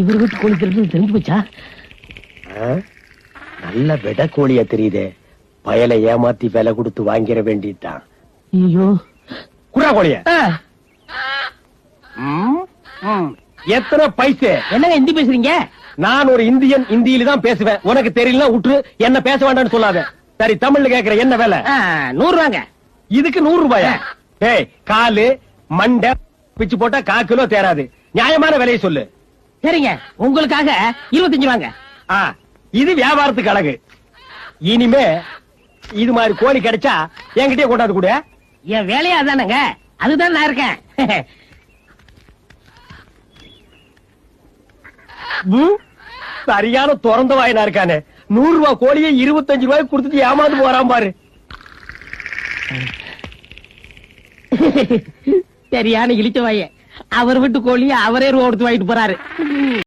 இவர் வீட்டு கோழி திருட்டு தெரிஞ்சு போச்சா? நல்ல விட கோழிய தெரியுதே, பயலை ஏமாத்தி விலை கொடுத்து வாங்கிட வேண்டியதுதான். ஐயோ, குறா கோழிய எத்தனை பைசே? என்னங்க ஹிந்தி பேசுறீங்க? நான் ஒரு இந்தியன், இந்தியில தான் பேசுவேன். உனக்கு தெரியலனா விட்டு என்ன பேச வேண்டாம்னு சொல்லாத. சரி, தமிழ்ல கேக்குற என்ன வேலை? 100 ரூபாங்க. இதுக்கு 100 ரூபாயா? ஏய், காலு மண்டை பிச்சு போட்டா 1/4 கிலோ தேராது. நியாயமான விலையை சொல்லு. சரிங்க, உங்களுக்காக 25 ரூபாங்க. இது வியாபாரத்துக்கு அழகு. இனிமே இது மாதிரி கோழி கிடைச்சா என்கிட்டயே கொண்டாந்து கூட. என் வேலையா அதானங்க, அதுதான் நான் இருக்கேன். சரியான திறந்த வாயினா இருக்கானே. 100 ரூபாய் கோழியை 25 ரூபாய்க்கு கொடுத்துட்டு ஏமாந்து போறான் பாரு. சரியான இழிச்ச வாய. அவர் விட்டு கோழிய அவரே ரூபா கொடுத்து வாங்கிட்டு போறாரு.